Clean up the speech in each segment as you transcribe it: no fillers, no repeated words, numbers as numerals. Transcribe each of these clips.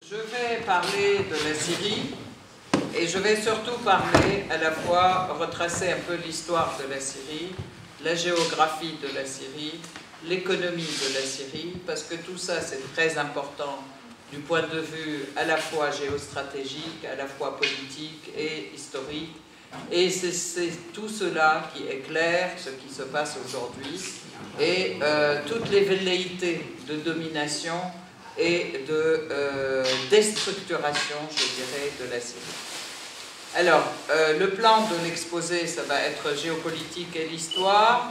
Je vais parler de la Syrie et je vais surtout parler à la fois, retracer un peu l'histoire de la Syrie, la géographie de la Syrie, l'économie de la Syrie, parce que tout ça c'est très important du point de vue à la fois géostratégique, à la fois politique et historique. Et c'est tout cela qui éclaire ce qui se passe aujourd'hui et toutes les velléités de domination et de déstructuration, je dirais, de la Syrie. Alors, le plan de l'exposé, ça va être géopolitique et l'histoire.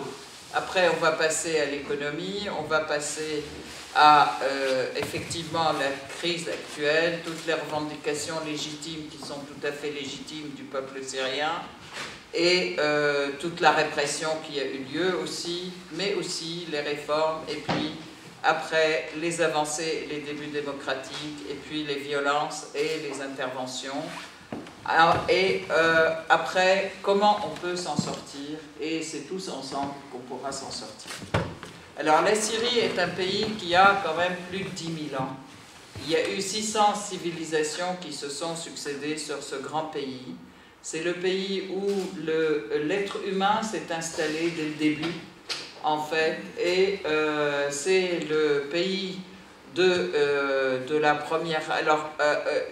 Après, on va passer à l'économie, on va passer à effectivement la crise actuelle, toutes les revendications légitimes qui sont tout à fait légitimes du peuple syrien et toute la répression qui a eu lieu aussi, mais aussi les réformes et puis après les avancées et les débuts démocratiques et puis les violences et les interventions. Après, comment on peut s'en sortir, et c'est tous ensemble qu'on pourra s'en sortir. Alors, la Syrie est un pays qui a quand même plus de 10 000 ans. Il y a eu 600 civilisations qui se sont succédées sur ce grand pays. C'est le pays où l'être humain s'est installé dès le début, en fait, et c'est le pays de la première... Alors,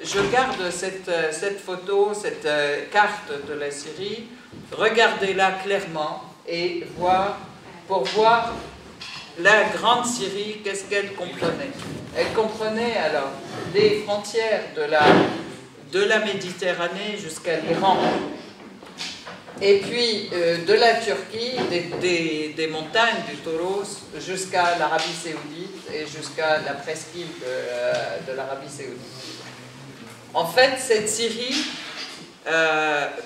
je garde cette photo, cette carte de la Syrie, regardez-la clairement et pour voir la grande Syrie, qu'est-ce qu'elle comprenait. Elle comprenait alors les frontières de la Méditerranée jusqu'à l'Iran, et puis de la Turquie, des montagnes du Tauros jusqu'à l'Arabie Saoudite et jusqu'à la presqu'île de l'Arabie Saoudite. En fait, cette Syrie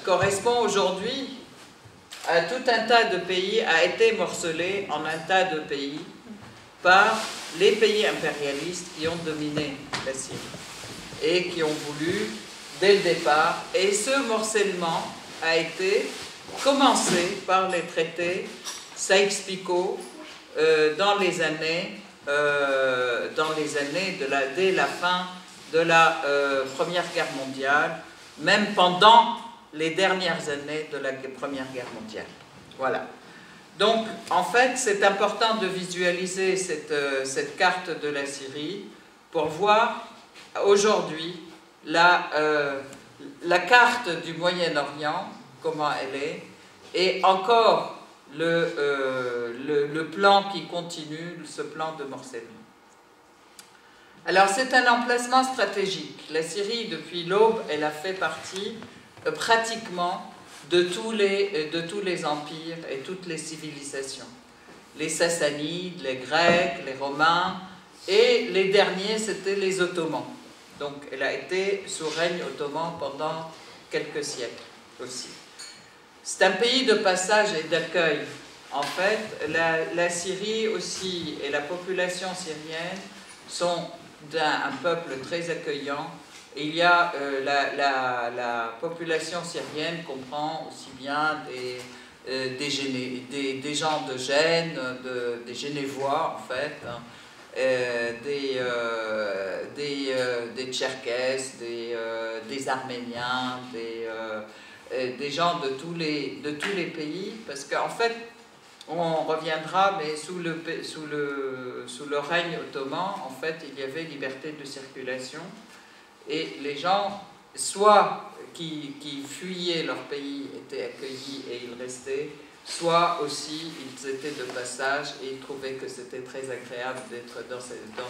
correspond aujourd'hui à tout un tas de pays, a été morcelée en un tas de pays par les pays impérialistes qui ont dominé la Syrie et qui ont voulu, dès le départ, et ce morcellement a été commencé par les traités Sykes-Picot dès la fin de la Première Guerre mondiale, même pendant les dernières années de la Première Guerre mondiale. Voilà. Donc, en fait, c'est important de visualiser cette carte de la Syrie pour voir aujourd'hui la carte du Moyen-Orient, comment elle est, et encore le plan qui continue, ce plan de morcellement. Alors, c'est un emplacement stratégique. La Syrie, depuis l'aube, elle a fait partie pratiquement de tous les empires et toutes les civilisations. Les Sassanides, les Grecs, les Romains, et les derniers, c'était les Ottomans. Donc, elle a été sous règne ottoman pendant quelques siècles aussi. C'est un pays de passage et d'accueil. En fait, la Syrie aussi et la population syrienne sont un peuple très accueillant. Et il y a la population syrienne comprend aussi bien des gens de Gênes, des Genevois en fait, des Tcherkesses, des Arméniens, des gens de tous les pays, parce qu'en fait, on reviendra, mais sous le règne ottoman, en fait, il y avait liberté de circulation, et les gens, soit qui fuyaient leur pays, étaient accueillis et ils restaient, soit aussi ils étaient de passage et ils trouvaient que c'était très agréable d'être dans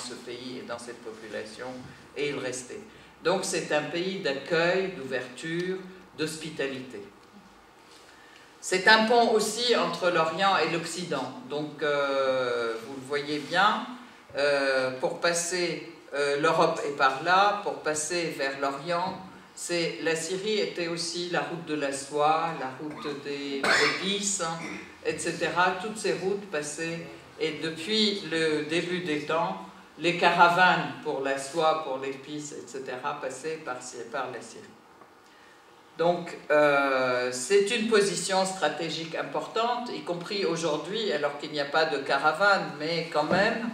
ce pays et dans cette population, et ils restaient. Donc c'est un pays d'accueil, d'ouverture, d'hospitalité. C'est un pont aussi entre l'Orient et l'Occident. Donc vous le voyez bien, pour passer, l'Europe est par là, pour passer vers l'Orient, la Syrie était aussi la route de la soie, la route des épices, etc. Toutes ces routes passaient, et depuis le début des temps, les caravanes pour la soie, pour l'épice, etc. passaient par la Syrie. Donc, c'est une position stratégique importante, y compris aujourd'hui, alors qu'il n'y a pas de caravane, mais quand même,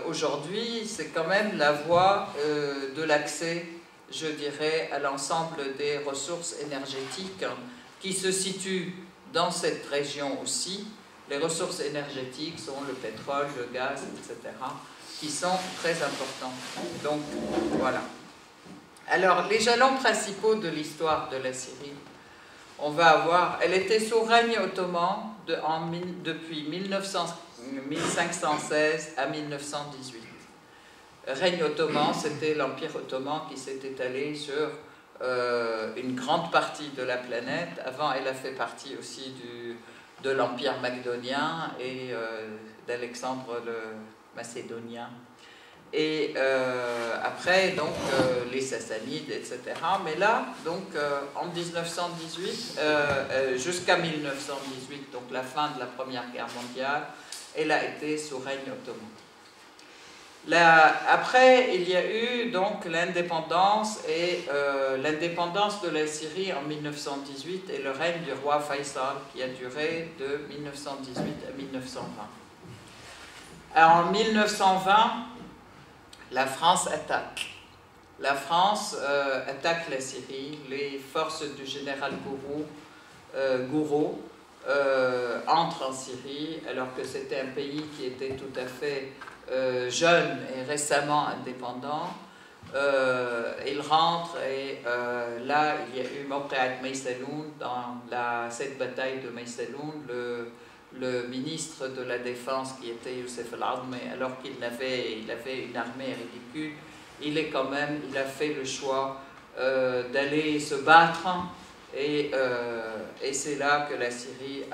aujourd'hui, c'est quand même la voie de l'accès, je dirais, à l'ensemble des ressources énergétiques qui se situent dans cette région aussi. Les ressources énergétiques sont le pétrole, le gaz, etc., qui sont très importants. Donc, voilà. Alors, les jalons principaux de l'histoire de la Syrie, on va avoir, elle était sous règne ottoman depuis 1516 à 1918. Règne ottoman, c'était l'Empire ottoman qui s'est étalé sur une grande partie de la planète. Avant, elle a fait partie aussi de l'Empire macédonien et d'Alexandre le Macédonien. Et après, donc, les Sassanides, etc. Mais là, donc, en 1918, jusqu'à 1918, donc la fin de la Première Guerre mondiale, elle a été sous règne ottoman. Après, il y a eu donc l'indépendance et l'indépendance de la Syrie en 1918 et le règne du roi Faisal qui a duré de 1918 à 1920. Alors, en 1920, la France attaque. La France attaque la Syrie. Les forces du général Gouraud entrent en Syrie alors que c'était un pays qui était tout à fait jeune et récemment indépendant. Il rentre et là il y a eu Mawqi'at Maysaloun. Dans cette bataille de Maysaloun, le ministre de la Défense qui était Youssef al-Azmi, alors qu'il avait une armée ridicule, il a fait le choix d'aller se battre et c'est là que la Syrie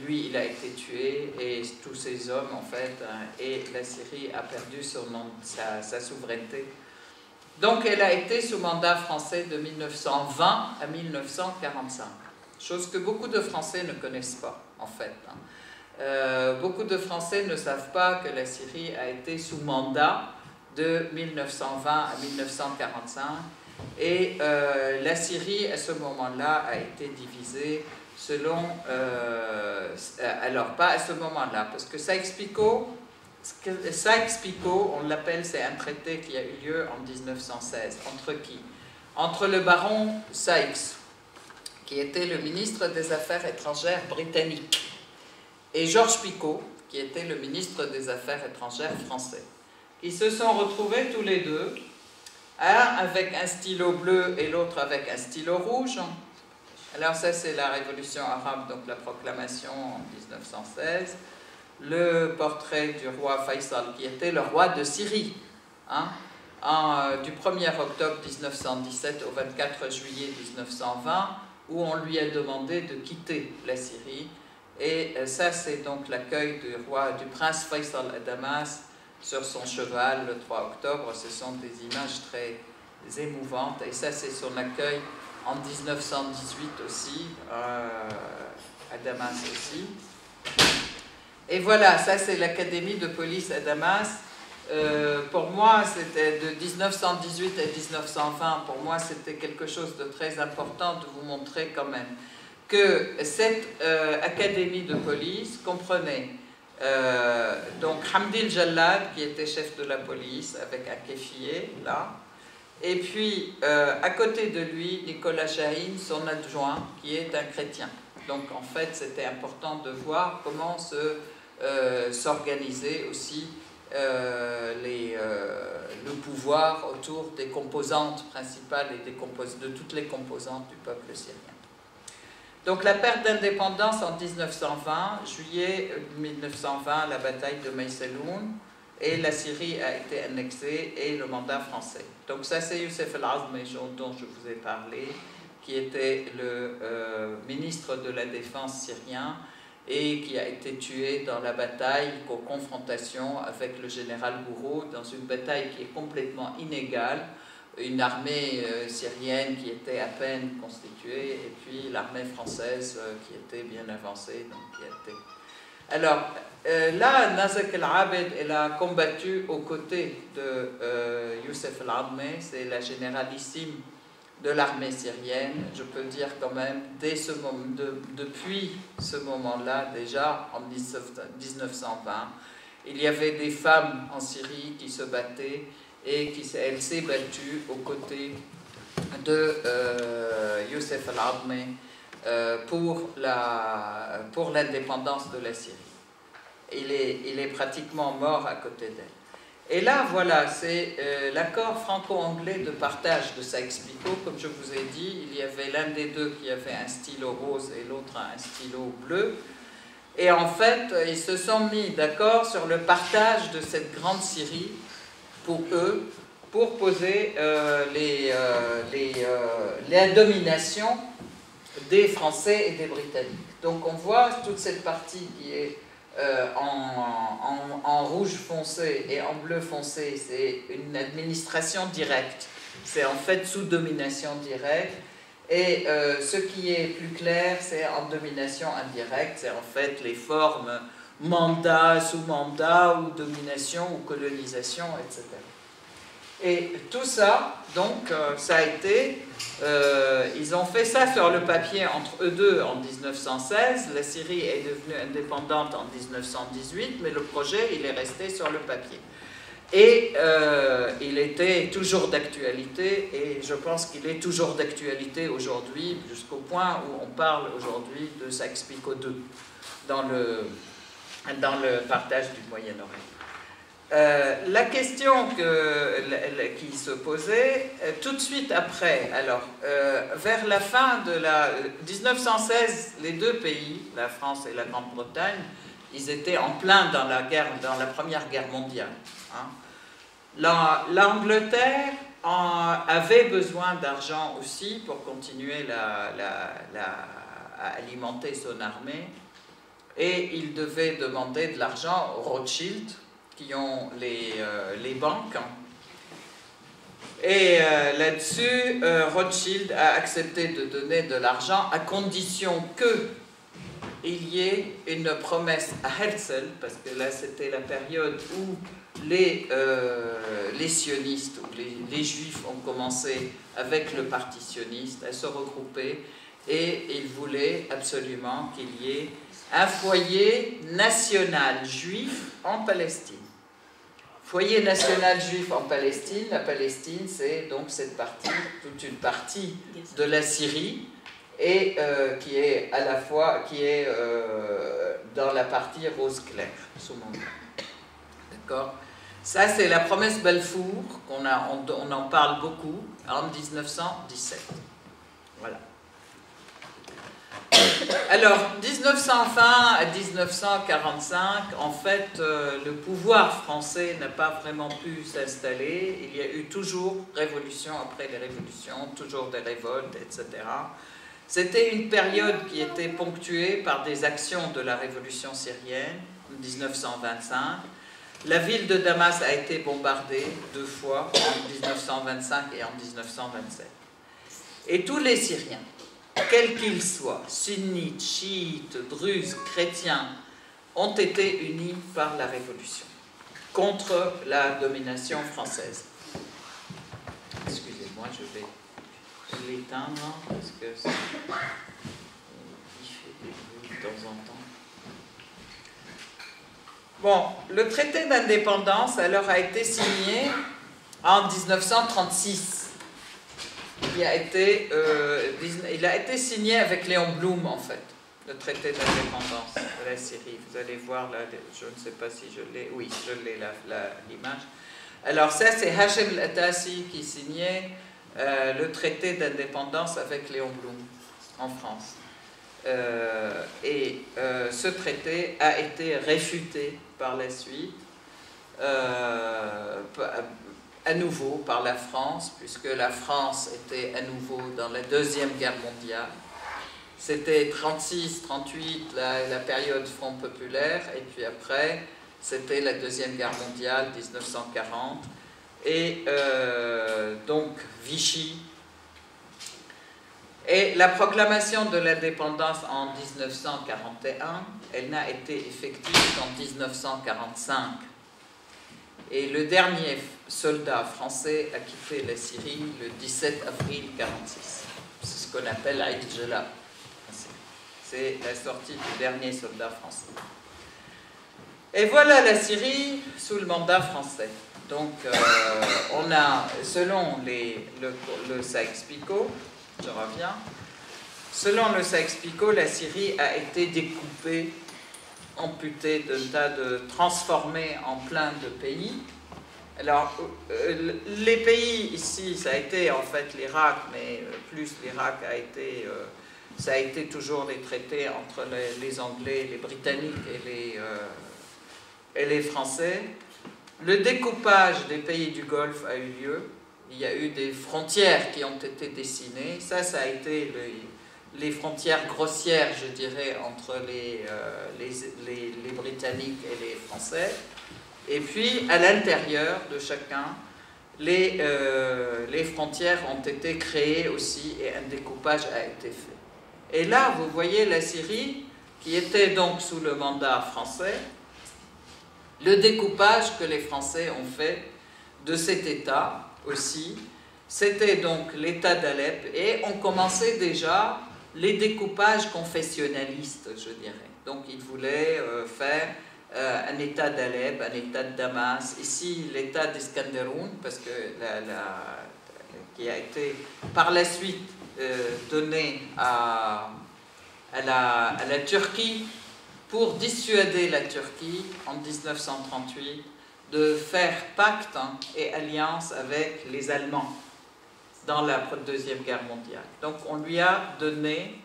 lui, il a été tué et tous ses hommes en fait, et la Syrie a perdu sa souveraineté. Donc elle a été sous mandat français de 1920 à 1945, chose que beaucoup de Français ne connaissent pas en fait. Beaucoup de Français ne savent pas que la Syrie a été sous mandat de 1920 à 1945 et la Syrie à ce moment-là a été divisée selon, alors pas à ce moment-là, parce que Sykes-Picot, on l'appelle, c'est un traité qui a eu lieu en 1916, entre qui? Entre le baron Sykes, qui était le ministre des Affaires étrangères britannique, et Georges Picot, qui était le ministre des Affaires étrangères français. Ils se sont retrouvés tous les deux, un avec un stylo bleu et l'autre avec un stylo rouge. Alors ça c'est la révolution arabe, donc la proclamation en 1916. Le portrait du roi Faisal, qui était le roi de Syrie, du 1er octobre 1917 au 24 juillet 1920, où on lui a demandé de quitter la Syrie. Et ça, c'est donc l'accueil du prince Faisal à Damas sur son cheval le 3 octobre. Ce sont des images très émouvantes. Et ça, c'est son accueil en 1918 aussi, à Damas aussi. Et voilà, ça c'est l'académie de police à Damas. Pour moi, c'était de 1918 à 1920, pour moi c'était quelque chose de très important de vous montrer quand même que cette académie de police comprenait donc Hamdi el-Jallad qui était chef de la police avec un keffier là, et puis à côté de lui Nicolas Chahine, son adjoint, qui est un chrétien. Donc en fait c'était important de voir comment s'organiser aussi le pouvoir autour des composantes principales et de toutes les composantes du peuple syrien. Donc la perte d'indépendance en 1920, juillet 1920, la bataille de Maysaloun, et la Syrie a été annexée et le mandat français. Donc ça c'est Youssef al-Azmi dont je vous ai parlé, qui était le ministre de la Défense syrien et qui a été tué dans la bataille, en confrontation avec le général Gouraud, dans une bataille qui est complètement inégale, une armée syrienne qui était à peine constituée, et puis l'armée française qui était bien avancée. Donc qui était... Alors, là, Nazak el-Abed, elle a combattu aux côtés de Youssef al-Azmi, c'est la généralissime de l'armée syrienne, je peux dire quand même, depuis ce moment-là, déjà en 1920, Il y avait des femmes en Syrie qui se battaient et elle s'est battue aux côtés de Youssef al-Admi pour l'indépendance de la Syrie. Il est pratiquement mort à côté d'elle. Et là, voilà, c'est l'accord franco-anglais de partage de Sykes-Picot. Comme je vous ai dit, il y avait l'un des deux qui avait un stylo rose et l'autre un stylo bleu. Et en fait, ils se sont mis d'accord sur le partage de cette grande Syrie pour eux, pour poser la domination des Français et des Britanniques. Donc on voit toute cette partie qui est en rouge foncé et en bleu foncé, c'est une administration directe. C'est en fait sous domination directe. Et ce qui est plus clair, c'est en domination indirecte, c'est en fait les formes mandat, sous-mandat, ou domination, ou colonisation, etc. Et tout ça, donc, ça a été, ils ont fait ça sur le papier entre eux deux en 1916, la Syrie est devenue indépendante en 1918, mais le projet, il est resté sur le papier. Et il était toujours d'actualité, et je pense qu'il est toujours d'actualité aujourd'hui, jusqu'au point où on parle aujourd'hui de Sykes-Picot II dans le partage du Moyen-Orient. La question qui se posait, tout de suite après, alors, vers la fin de 1916, les deux pays, la France et la Grande-Bretagne, ils étaient en plein dans la Première Guerre mondiale. Hein. L'Angleterre avait besoin d'argent aussi pour continuer à alimenter son armée, et il devait demander de l'argent aux Rothschild, qui ont les banques. Et là-dessus, Rothschild a accepté de donner de l'argent à condition qu'il y ait une promesse à Herzl, parce que là c'était la période où les sionistes, ou les juifs ont commencé avec le parti sioniste à se regrouper, et ils voulaient absolument qu'il y ait un foyer national juif en Palestine. Foyer national juif en Palestine, la Palestine c'est donc cette partie, toute une partie de la Syrie, et qui est à la fois, dans la partie rose clair, sous mon nom. D'accord ? Ça c'est la promesse Balfour, on en parle beaucoup, en 1917. Voilà. Alors, 1920 à 1945, en fait, le pouvoir français n'a pas vraiment pu s'installer. Il y a eu toujours révolution après les révolutions, toujours des révoltes, etc. C'était une période qui était ponctuée par des actions de la révolution syrienne, en 1925. La ville de Damas a été bombardée 2 fois, en 1925 et en 1927. Et tous les Syriens, quels qu'ils soient, sunnites, chiites, druzes, chrétiens, ont été unis par la Révolution contre la domination française. Excusez-moi, je vais l'éteindre parce que il fait des bruits de temps en temps. Bon, le traité d'indépendance alors a été signé en 1936. Il a été signé avec Léon Blum, en fait, le traité d'indépendance de la Syrie. Vous allez voir là, je ne sais pas si je l'ai, oui, je l'ai l'image. Alors ça, c'est Hachem El-Atassi qui signait le traité d'indépendance avec Léon Blum en France. Ce traité a été réfuté par la suite, à nouveau par la France, puisque la France était à nouveau dans la Deuxième Guerre mondiale. C'était 36-38, la période Front populaire, et puis après, c'était la Deuxième Guerre mondiale, 1940, et donc Vichy. Et la proclamation de l'indépendance en 1941, elle n'a été effective qu'en 1945. Et le dernier soldat français a quitté la Syrie le 17 avril 1946. C'est ce qu'on appelle l'Aïd Jela. C'est la sortie du dernier soldat français. Et voilà la Syrie sous le mandat français. Donc, on a, selon le Sykes-Picot, je reviens, selon le Sykes-Picot, la Syrie a été découpée, amputée transformée en plein de pays. Alors, les pays ici, ça a été en fait l'Irak, mais plus l'Irak ça a été toujours les traités entre les Anglais, les Britanniques et les Français. Le découpage des pays du Golfe a eu lieu. Il y a eu des frontières qui ont été dessinées. Ça a été les frontières grossières, je dirais, entre les Britanniques et les Français. Et puis, à l'intérieur de chacun, les frontières ont été créées aussi et un découpage a été fait. Et là, vous voyez la Syrie, qui était donc sous le mandat français, le découpage que les Français ont fait de cet État aussi, c'était donc l'État d'Alep, et on commençait déjà les découpages confessionnalistes, je dirais. Donc, ils voulaient faire un État d'Alep, un État de Damas, ici l'État d'Iskenderun, parce que qui a été par la suite donné à la Turquie pour dissuader la Turquie en 1938 de faire pacte et alliance avec les Allemands dans la Deuxième Guerre mondiale. Donc on lui a donné,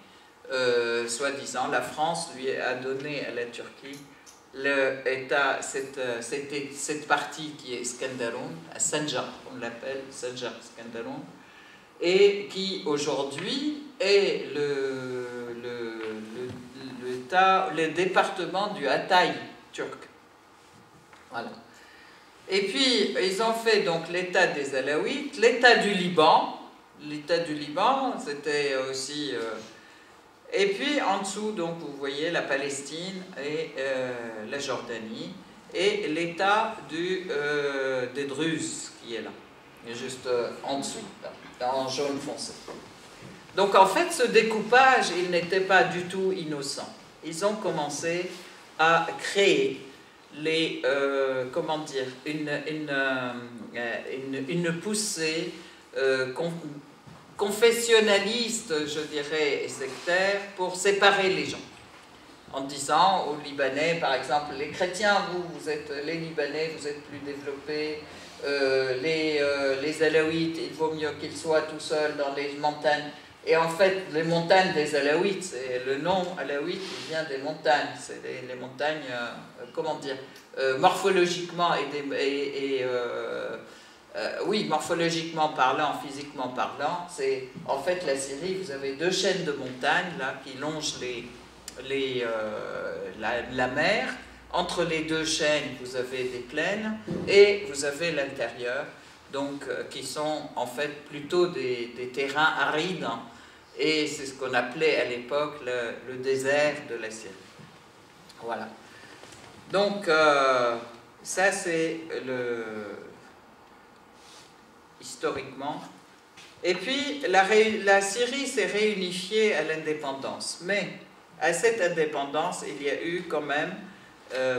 soi-disant, la France lui a donné à la Turquie cette partie qui est Iskenderun, à Sanjar, on l'appelle Sanjar Iskenderun, et qui aujourd'hui est le département du Hatay turc. Voilà. Et puis, ils ont fait donc l'État des Alaouites, l'État du Liban. L'État du Liban, c'était aussi... et puis, en dessous, donc, vous voyez la Palestine et la Jordanie, et l'État des Druzes, qui est là, juste en dessous, là, en jaune foncé. Donc, en fait, ce découpage, il n'était pas du tout innocent. Ils ont commencé à créer comment dire, une poussée confessionnaliste, je dirais, et sectaire, pour séparer les gens. En disant aux Libanais, par exemple, les chrétiens, vous êtes les Libanais, vous êtes plus développés, les Alaouites, il vaut mieux qu'ils soient tout seuls dans les montagnes. Et en fait, les montagnes des Alaouites, le nom Alaouite, il vient des montagnes. C'est les montagnes, comment dire, morphologiquement oui, morphologiquement parlant, physiquement parlant, c'est en fait la Syrie, vous avez deux chaînes de montagnes là, qui longent la mer. Entre les deux chaînes, vous avez des plaines et vous avez l'intérieur, donc qui sont en fait plutôt des terrains arides, hein, et c'est ce qu'on appelait à l'époque le désert de la Syrie. Voilà. Donc, ça c'est historiquement. Et puis, la Syrie s'est réunifiée à l'indépendance. Mais, à cette indépendance, il y a eu quand même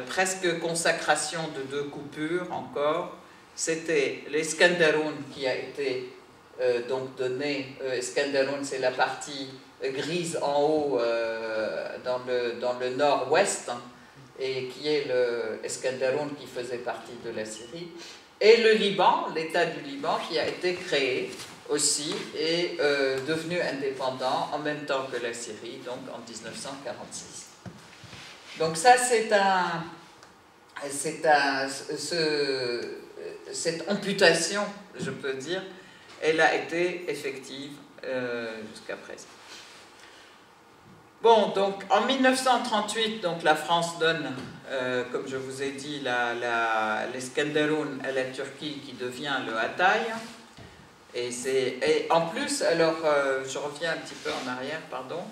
presque consacration de deux coupures encore. C'était l'Iskenderun qui a été donc donné. Iskenderun, c'est la partie grise en haut dans le nord-ouest, hein, et qui est le Iskenderun qui faisait partie de la Syrie. Et le Liban, l'État du Liban, qui a été créé aussi et devenu indépendant en même temps que la Syrie, donc en 1946. Donc ça, cette amputation, je peux dire, elle a été effective jusqu'à présent. Bon, donc en 1938, donc, la France donne, comme je vous ai dit, l'Iskenderun à la Turquie qui devient le Hatay. Et en plus, alors, je reviens un petit peu en arrière, pardon,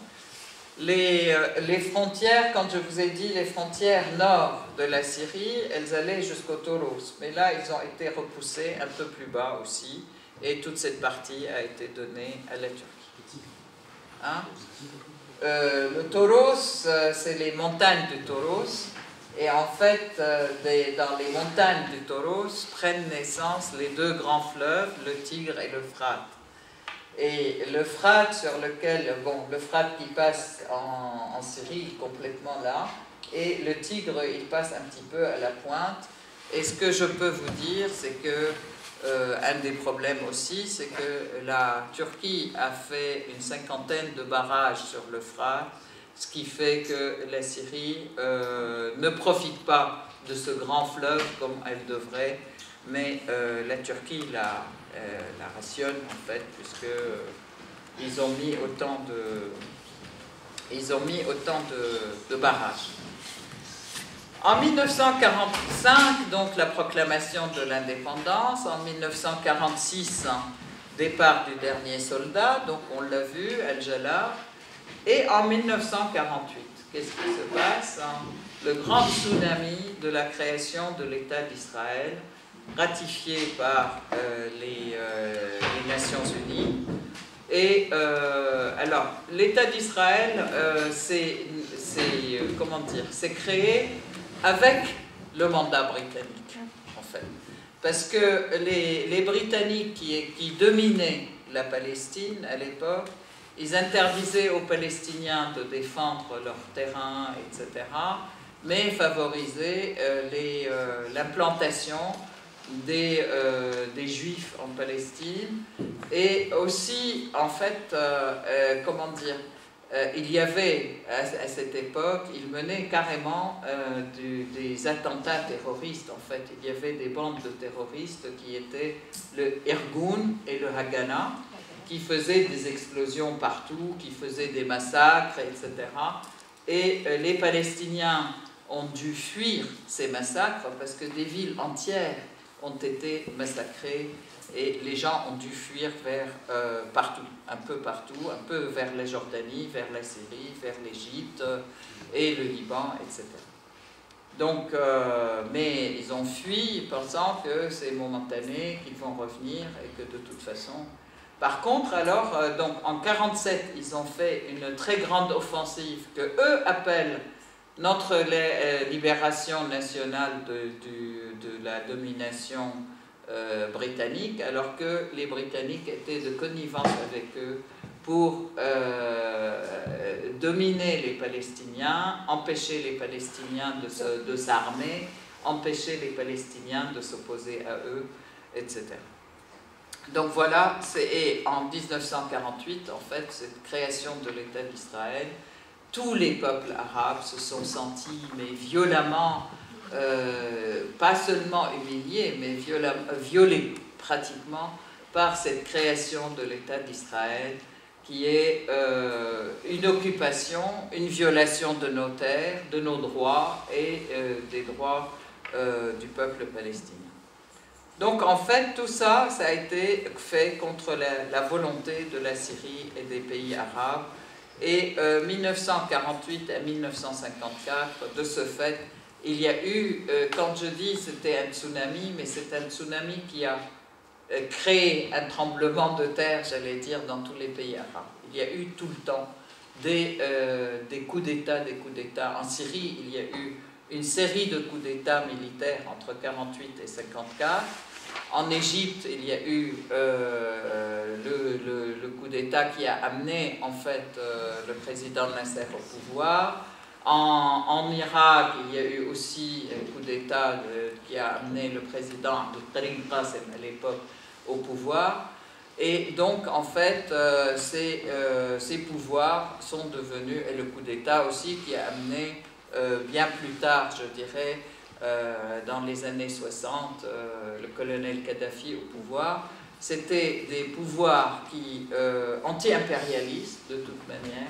les frontières, quand je vous ai dit les frontières nord de la Syrie, elles allaient jusqu'au Tauros. Mais là, ils ont été repoussés un peu plus bas aussi, et toute cette partie a été donnée à la Turquie. Hein? Le Tauros, c'est les montagnes du Tauros, Et en fait, dans les montagnes du Tauros prennent naissance les deux grands fleuves, le Tigre et l'Euphrate. Et l'Euphrate sur lequel, bon, l'Euphrate qui passe en Syrie, complètement là, et le Tigre, il passe un petit peu à la pointe. Et ce que je peux vous dire, c'est que un des problèmes aussi, c'est que la Turquie a fait une 50aine de barrages sur l'Euphrate, ce qui fait que la Syrie ne profite pas de ce grand fleuve comme elle devrait, mais la Turquie la rationne en fait, puisque ils ont mis autant de barrages. En 1945, donc la proclamation de l'indépendance. En 1946, départ du dernier soldat, donc on l'a vu, Al-Jallah. Et en 1948, qu'est-ce qui se passe? Le grand tsunami de la création de l'État d'Israël, ratifié par les Nations Unies. Et alors, l'État d'Israël, comment dire, c'est créé avec le mandat britannique, en fait. Parce que les Britanniques qui dominaient la Palestine à l'époque, ils interdisaient aux Palestiniens de défendre leur terrain, etc., mais favorisaient l'implantation des Juifs en Palestine. Et aussi, en fait, comment dire, il y avait, à cette époque, ils menaient carrément des attentats terroristes, en fait. Il y avait des bandes de terroristes qui étaient le Irgun et le Haganah, qui faisaient des explosions partout, qui faisaient des massacres, etc. Et les Palestiniens ont dû fuir ces massacres parce que des villes entières ont été massacrées et les gens ont dû fuir vers partout, un peu vers la Jordanie, vers la Syrie, vers l'Égypte et le Liban, etc. Donc, mais ils ont fui pensant que c'est momentané, qu'ils vont revenir et que de toute façon... Par contre, alors, donc, en 1947, ils ont fait une très grande offensive que eux appellent notre libération nationale de la domination britannique, alors que les Britanniques étaient de connivence avec eux pour dominer les Palestiniens, empêcher les Palestiniens de s'armer, empêcher les Palestiniens de s'opposer à eux, etc. Donc voilà, et en 1948, en fait, cette création de l'État d'Israël, tous les peuples arabes se sont sentis, mais violemment, pas seulement humiliés, mais violés pratiquement par cette création de l'État d'Israël, qui est une occupation, une violation de nos terres, de nos droits et des droits du peuple palestinien. Donc en fait, tout ça, ça a été fait contre la volonté de la Syrie et des pays arabes. Et 1948 à 1954, de ce fait, il y a eu, quand je dis c'était un tsunami, mais c'est un tsunami qui a créé un tremblement de terre, j'allais dire, dans tous les pays arabes. Il y a eu tout le temps des coups d'État, En Syrie, il y a eu une série de coups d'État militaires entre 1948 et 1954. En Égypte, il y a eu le coup d'État qui a amené en fait le président Nasser au pouvoir. En Irak, il y a eu aussi un coup d'État qui a amené le président Abdel Qasem à l'époque au pouvoir. Et donc, en fait, ces pouvoirs sont devenus, et le coup d'État aussi qui a amené bien plus tard, je dirais, dans les années 60, le colonel Kadhafi au pouvoir, c'était des pouvoirs anti-impérialistes de toute manière,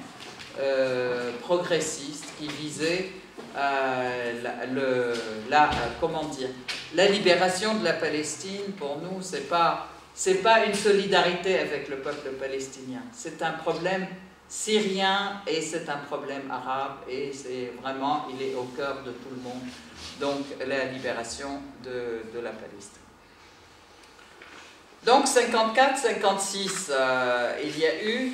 progressistes, qui visaient la libération de la Palestine. Pour nous, c'est pas une solidarité avec le peuple palestinien, c'est un problème syrien et c'est un problème arabe et c'est vraiment, il est au cœur de tout le monde. Donc la libération de la Palestine. Donc 54-56, il y a eu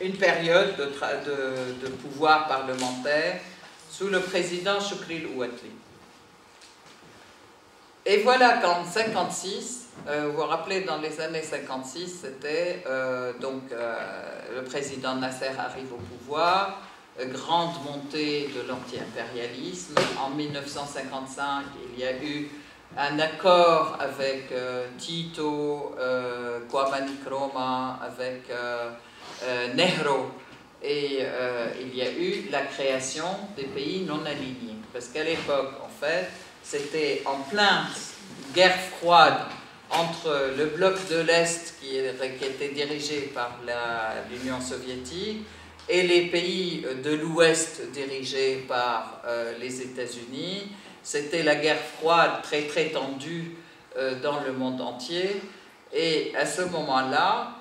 une période de pouvoir parlementaire sous le président Choukri Louatli. Et voilà qu'en 1956, vous vous rappelez, dans les années 56, c'était le président Nasser arrive au pouvoir, grande montée de l'anti-impérialisme. En 1955, il y a eu un accord avec Tito, Kwame Nkrumah, avec Nehru, et il y a eu la création des pays non alignés. Parce qu'à l'époque, en fait, c'était en pleine guerre froide entre le bloc de l'Est qui était dirigé par l'Union soviétique et les pays de l'Ouest dirigés par les États-Unis. C'était la guerre froide très très tendue dans le monde entier. Et à ce moment-là,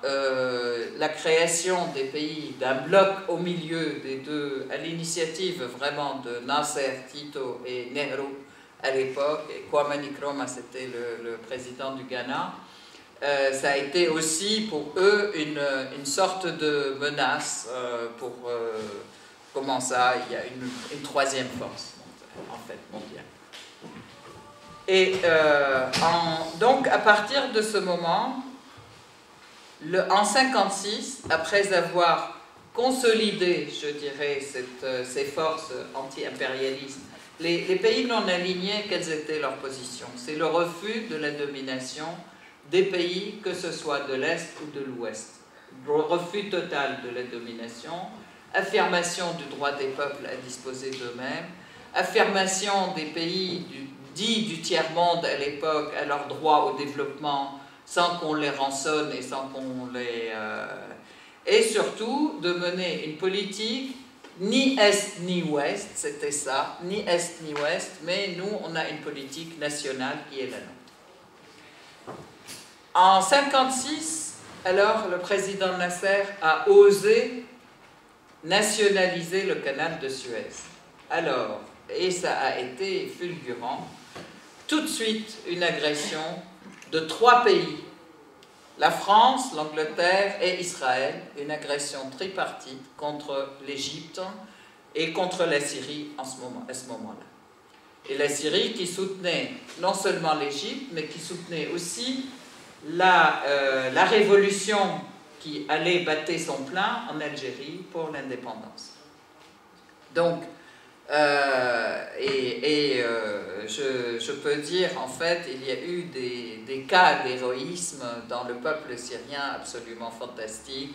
la création des pays d'un bloc au milieu des deux, à l'initiative vraiment de Nasser, Tito et Nehru à l'époque, et Kwame Nkrumah c'était le président du Ghana, ça a été aussi pour eux une sorte de menace pour comment ça, il y a une troisième force en fait mondiale. Et donc à partir de ce moment, en 1956, après avoir consolidé, je dirais, ces forces anti-impérialistes, les pays non alignés, quelles étaient leurs positions? C'est le refus de la domination des pays, que ce soit de l'Est ou de l'Ouest. Refus total de la domination, affirmation du droit des peuples à disposer d'eux-mêmes, affirmation des pays dits du tiers-monde à l'époque à leur droit au développement sans qu'on les rançonne et sans qu'on les... et surtout de mener une politique ni Est ni Ouest, c'était ça, ni Est ni Ouest, mais nous on a une politique nationale qui est la nôtre. En 1956, alors le président Nasser a osé nationaliser le canal de Suez. Alors, et ça a été fulgurant, tout de suite une agression de 3 pays, la France, l'Angleterre et Israël, une agression tripartite contre l'Égypte et contre la Syrie à ce moment-là. Et la Syrie qui soutenait non seulement l'Égypte, mais qui soutenait aussi la révolution qui allait battre son plein en Algérie pour l'indépendance. Donc, je peux dire, en fait, il y a eu des cas d'héroïsme dans le peuple syrien absolument fantastiques,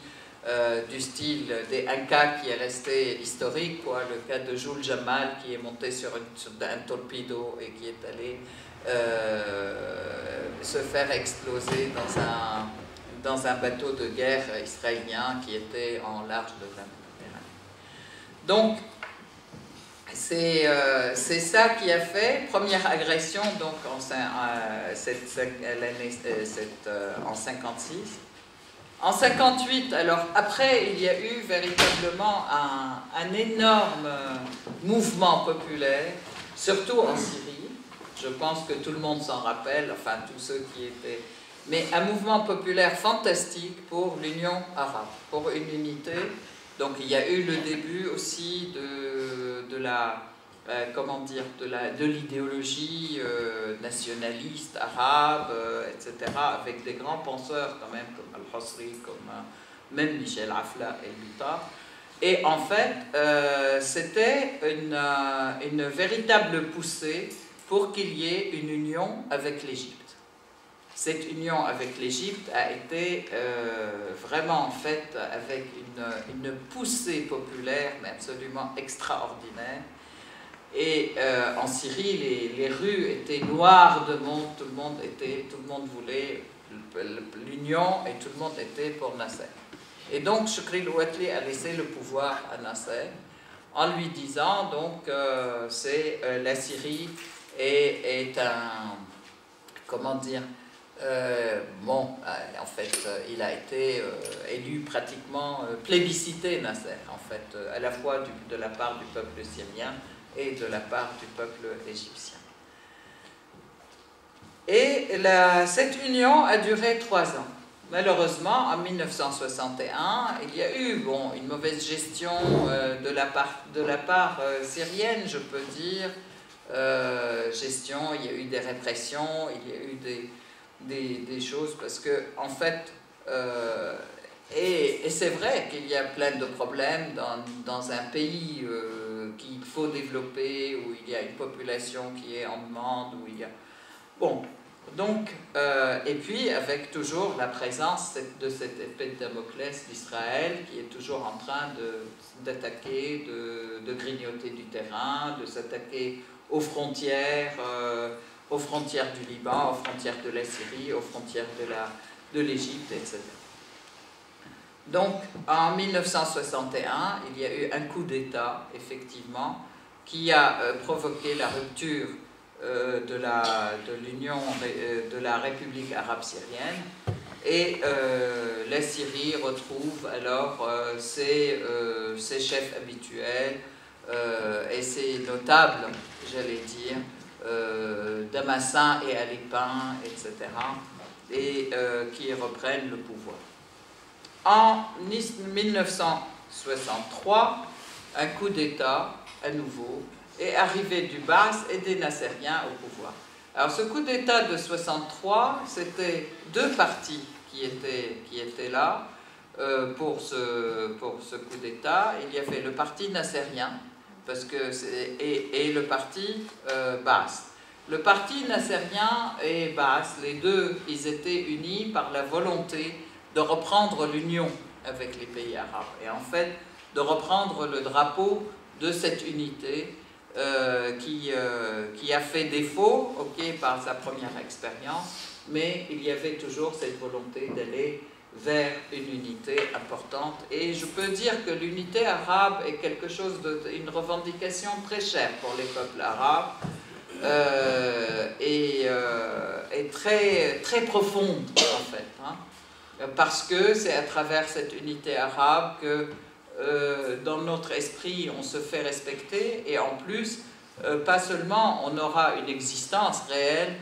du style des Inca qui est resté historique, quoi, le cas de Jules Jamal qui est monté sur un torpedo et qui est allé se faire exploser dans un bateau de guerre israélien qui était en large de la Méditerranée. Donc, c'est ça qui a fait, première agression donc en 1956. En 1958, alors après, il y a eu véritablement un énorme mouvement populaire, surtout en Syrie. Je pense que tout le monde s'en rappelle, enfin tous ceux qui étaient... Mais un mouvement populaire fantastique pour l'Union arabe, pour une unité. Donc il y a eu le début aussi de l'idéologie nationaliste arabe, etc., avec des grands penseurs quand même, comme Al-Hosri, comme même Michel Afla et Luta. Et en fait, c'était une véritable poussée pour qu'il y ait une union avec l'Égypte. Cette union avec l'Égypte a été vraiment faite avec une poussée populaire, mais absolument extraordinaire. Et en Syrie, les rues étaient noires de monde, tout le monde voulait l'union et tout le monde était pour Nasser. Et donc, Choukri Louatli a laissé le pouvoir à Nasser en lui disant donc c'est la Syrie est un, comment dire, en fait, il a été élu pratiquement plébiscité, Nasser, en fait, à la fois de la part du peuple syrien et de la part du peuple égyptien. Et cette union a duré 3 ans. malheureusement, en 1961, il y a eu une mauvaise gestion de la part syrienne, je peux dire. Gestion, il y a eu des répressions, il y a eu des choses, parce que, en fait, et c'est vrai qu'il y a plein de problèmes dans un pays qu'il faut développer, où il y a une population qui est en demande, où il y a... Bon, donc, et puis avec toujours la présence de cette épée de Damoclès d'Israël qui est toujours en train d'attaquer, de grignoter du terrain, de s'attaquer aux frontières du Liban, aux frontières de la Syrie, aux frontières de l'Égypte, etc. Donc, en 1961, il y a eu un coup d'État, effectivement, qui a provoqué la rupture de la République arabe syrienne, et la Syrie retrouve alors ses chefs habituels et ses notables, j'allais dire, Damascène et Alépin, etc., et qui reprennent le pouvoir. En 1963, un coup d'État, à nouveau, est arrivé du Baas et des Nassériens au pouvoir. Alors ce coup d'État de 63, c'était deux partis qui étaient là pour ce coup d'État. Il y avait le parti nassérien et le parti Baas. Le parti nassérien et Baas, les deux, ils étaient unis par la volonté de reprendre l'union avec les pays arabes, et en fait de reprendre le drapeau de cette unité qui a fait défaut, par sa première expérience, mais il y avait toujours cette volonté d'aller vers une unité importante, et je peux dire que l'unité arabe est quelque chose une revendication très chère pour les peuples arabes, et très, très profonde en fait, hein. Parce que c'est à travers cette unité arabe que dans notre esprit on se fait respecter, et en plus pas seulement on aura une existence réelle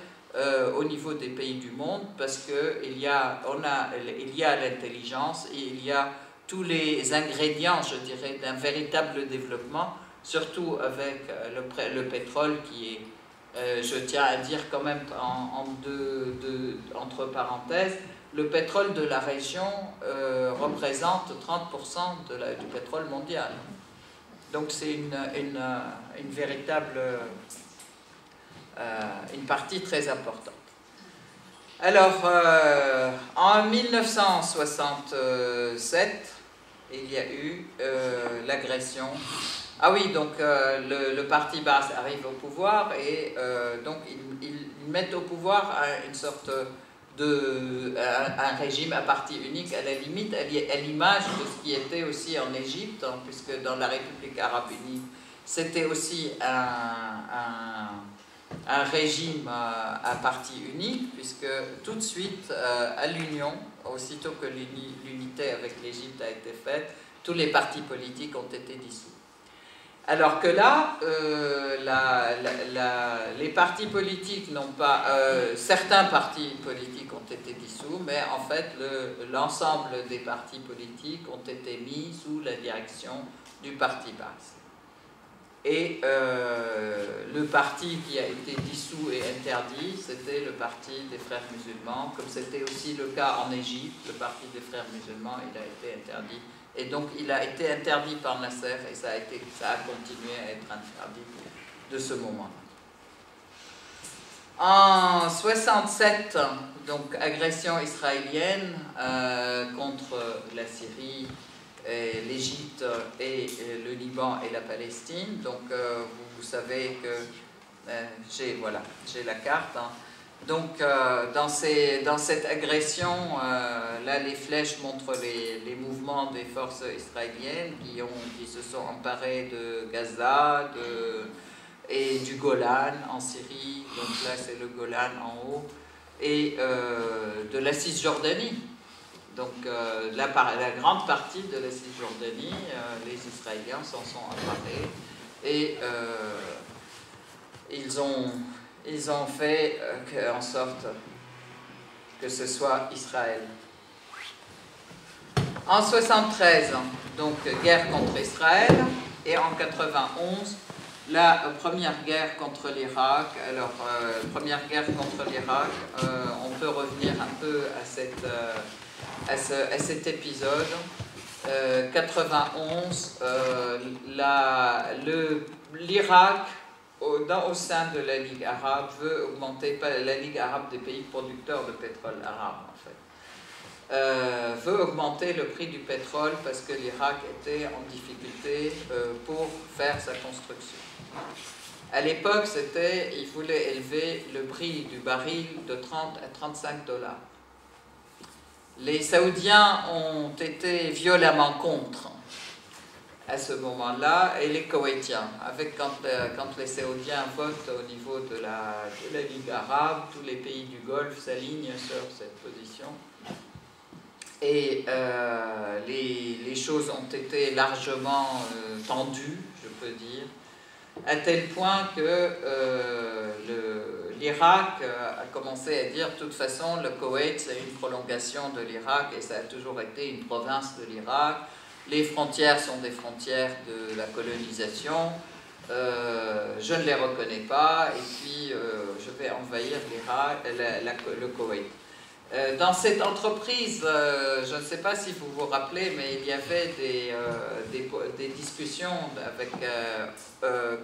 au niveau des pays du monde, parce qu'il y a l'intelligence et il y a tous les ingrédients, je dirais, d'un véritable développement, surtout avec le pétrole qui est, je tiens à dire quand même entre parenthèses, le pétrole de la région représente 30% du pétrole mondial. Donc c'est une véritable, une partie très importante. Alors, en 1967, il y a eu l'agression. Ah oui, donc le parti Baas arrive au pouvoir, et donc ils mettent au pouvoir une sorte un régime à parti unique, à la limite, à l'image de ce qui était aussi en Égypte, hein, puisque dans la République arabe unie, c'était aussi un régime à parti unique, puisque tout de suite, à l'union, aussitôt que l'unité avec l'Égypte a été faite, tous les partis politiques ont été dissous. Alors que là, les partis politiques n'ont pas... certains partis politiques ont été dissous, mais en fait, l'ensemble des partis politiques ont été mis sous la direction du parti Baas. Et le parti qui a été dissous et interdit, c'était le parti des frères musulmans, comme c'était aussi le cas en Égypte. Le parti des frères musulmans, il a été interdit. Et donc, il a été interdit par Nasser, et ça a continué à être interdit de ce moment-là. En 67, donc agression israélienne contre la Syrie, l'Égypte et le Liban et la Palestine. Donc, vous savez que j'ai la carte. Hein. Donc, dans cette agression, là, les flèches montrent les mouvements des forces israéliennes qui se sont emparées de Gaza et du Golan en Syrie. Donc là, c'est le Golan en haut. Et de la Cisjordanie. Donc, la grande partie de la Cisjordanie, les Israéliens s'en sont emparés. Et ils ont fait en sorte que ce soit Israël En 73, donc guerre contre Israël, et en 91, la première guerre contre l'Irak. Alors, première guerre contre l'Irak, on peut revenir un peu à cet épisode. 91, l'Irak, au sein de la Ligue arabe, veut augmenter, la Ligue arabe des pays producteurs de pétrole arabe, en fait. Veut augmenter le prix du pétrole parce que l'Irak était en difficulté pour faire sa construction. À l'époque, il voulait élever le prix du baril de 30 à 35 $. Les Saoudiens ont été violemment contre à ce moment-là, et les Koweïtiens. Quand les Saoudiens votent au niveau de la Ligue arabe, tous les pays du Golfe s'alignent sur cette position. Et les choses ont été largement tendues, je peux dire, à tel point que l'Irak a commencé à dire, de toute façon, le Koweït, c'est une prolongation de l'Irak, et ça a toujours été une province de l'Irak. Les frontières sont des frontières de la colonisation. Je ne les reconnais pas, et puis je vais envahir le Koweït. Dans cette entreprise, je ne sais pas si vous vous rappelez, mais il y avait des discussions avec,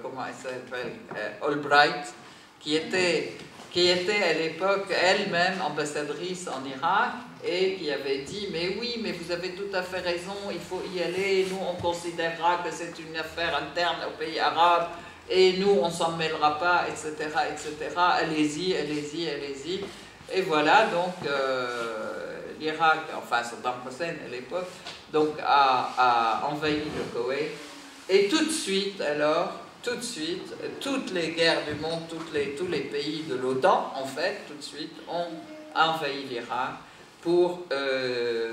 comment elle s'appelle, Albright, qui était à l'époque elle-même ambassadrice en Irak, et qui avait dit « Mais oui, mais vous avez tout à fait raison, il faut y aller, nous on considérera que c'est une affaire interne au pays arabe, et nous on s'en mêlera pas, etc. etc. Allez-y, allez-y, allez-y. » Et voilà, donc l'Irak, enfin Saddam Hussein à l'époque, donc a envahi le Koweït. Et tout de suite, alors, toutes les guerres du monde, tous les pays de l'OTAN, en fait, tout de suite, ont envahi l'Irak pour,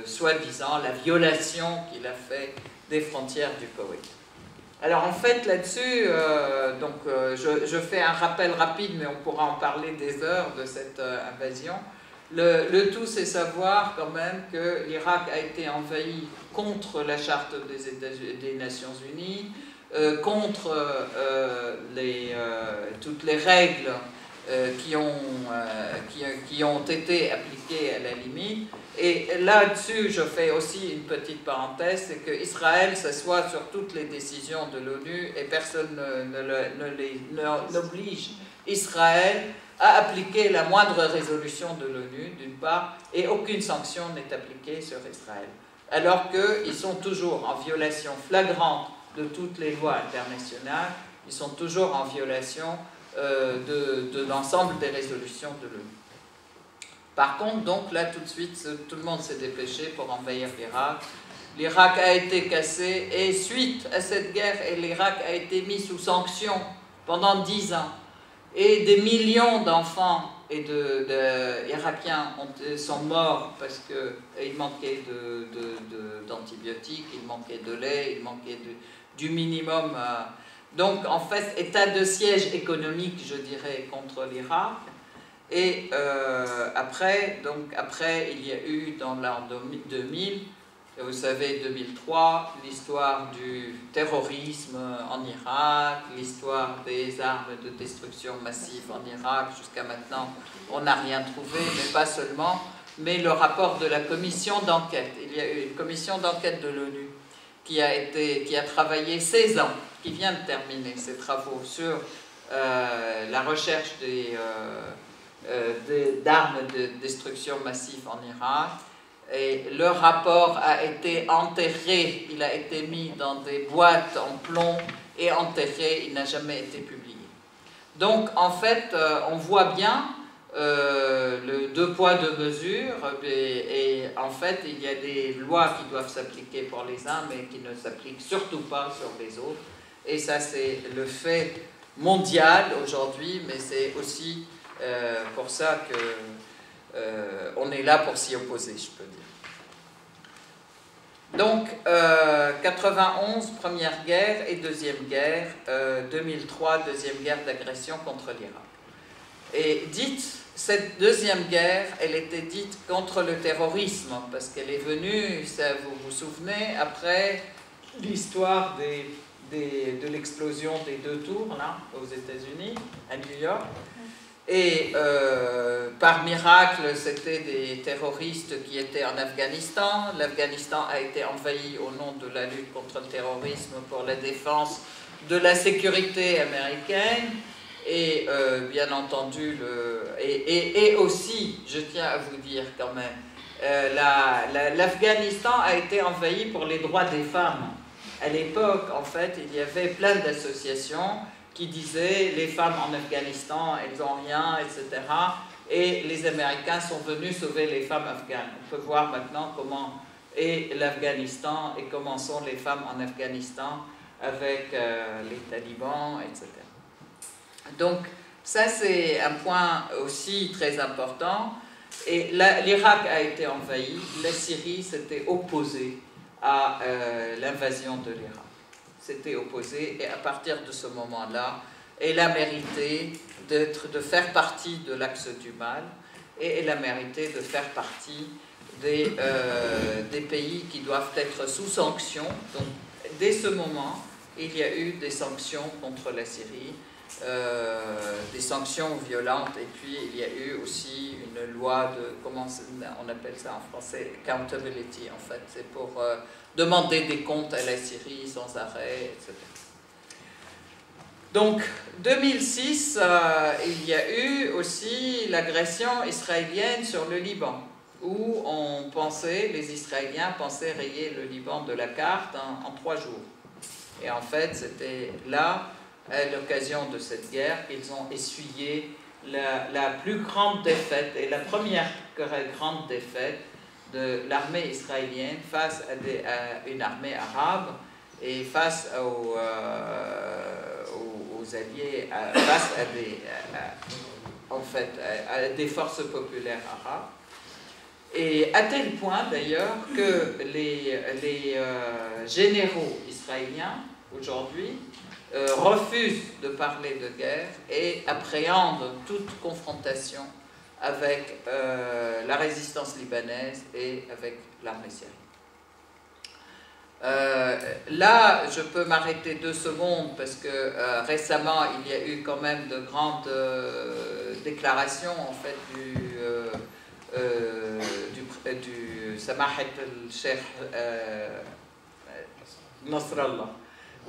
soi-disant, la violation qu'il a fait des frontières du Koweït. Alors en fait là-dessus, je fais un rappel rapide, mais on pourra en parler des heures de cette invasion. Le tout, c'est savoir quand même que l'Irak a été envahi contre la Charte des Nations Unies, contre toutes les règles qui ont été appliquées à la limite. Et là-dessus, je fais aussi une petite parenthèse, c'est qu'Israël s'assoit sur toutes les décisions de l'ONU et personne n'oblige Israël à appliquer la moindre résolution de l'ONU, d'une part, et aucune sanction n'est appliquée sur Israël. Alors qu'ils sont toujours en violation flagrante de toutes les lois internationales, ils sont toujours en violation de l'ensemble des résolutions de l'ONU. Par contre, donc là, tout de suite, tout le monde s'est dépêché pour envahir l'Irak. L'Irak a été cassé, et suite à cette guerre, l'Irak a été mis sous sanction pendant 10 ans. Et des millions d'enfants et d'Irakiens sont morts parce qu'il manquait d'antibiotiques, il manquait de lait, il manquait du minimum. Donc, en fait, état de siège économique, je dirais, contre l'Irak. Et après, il y a eu dans l'an 2000, vous savez, 2003, l'histoire du terrorisme en Irak, l'histoire des armes de destruction massive en Irak. Jusqu'à maintenant, on n'a rien trouvé, mais pas seulement, mais le rapport de la commission d'enquête. Il y a eu une commission d'enquête de l'ONU qui a travaillé 16 ans, qui vient de terminer ses travaux sur la recherche d'armes de destruction massive en Irak. Et le rapport a été enterré, il a été mis dans des boîtes en plomb et enterré, il n'a jamais été publié. Donc en fait, on voit bien le 2 poids 2 mesures, et en fait il y a des lois qui doivent s'appliquer pour les uns, mais qui ne s'appliquent surtout pas sur les autres. Et ça, c'est le fait mondial aujourd'hui, mais c'est aussi pour ça qu'on est là pour s'y opposer, je peux dire. Donc, 91, première guerre et deuxième guerre, 2003, deuxième guerre d'agression contre l'Irak. Et cette deuxième guerre, elle était dite contre le terrorisme, parce qu'elle est venue, ça, vous vous souvenez, après l'histoire de l'explosion des 2 tours, là, aux États-Unis, à New York. Et par miracle, c'était des terroristes qui étaient en Afghanistan. L'Afghanistan a été envahi au nom de la lutte contre le terrorisme pour la défense de la sécurité américaine. Et bien entendu, et aussi, je tiens à vous dire quand même, l'Afghanistan a été envahi pour les droits des femmes. À l'époque, en fait, il y avait plein d'associations qui disaient les femmes en Afghanistan, elles n'ont rien, etc. Et les Américains sont venus sauver les femmes afghanes. On peut voir maintenant comment est l'Afghanistan et comment sont les femmes en Afghanistan avec les talibans, etc. Donc, ça c'est un point aussi très important. Et l'Irak a été envahi, la Syrie s'était opposée à l'invasion de l'Irak. S'était opposée, et à partir de ce moment-là, elle a mérité de faire partie de l'axe du mal, et elle a mérité de faire partie des pays qui doivent être sous sanction. Donc, dès ce moment, il y a eu des sanctions contre la Syrie, des sanctions violentes, et puis il y a eu aussi une loi de, comment on appelle ça en français, accountability en fait, c'est pour demander des comptes à la Syrie sans arrêt, etc. Donc 2006, il y a eu aussi l'agression israélienne sur le Liban, où les Israéliens pensaient rayer le Liban de la carte en 3 jours. Et en fait, c'était là, à l'occasion de cette guerre, qu'ils ont essuyé la plus grande défaite, et la première grande défaite de l'armée israélienne face à une armée arabe et face aux alliés, face à des forces populaires arabes. Et à tel point d'ailleurs que les généraux israéliens aujourd'hui refusent de parler de guerre et appréhendent toute confrontation avec la résistance libanaise et avec l'armée syrienne. Là, je peux m'arrêter 2 secondes parce que récemment, il y a eu quand même de grandes déclarations en fait du Samahat al-Sheikh Nasrallah,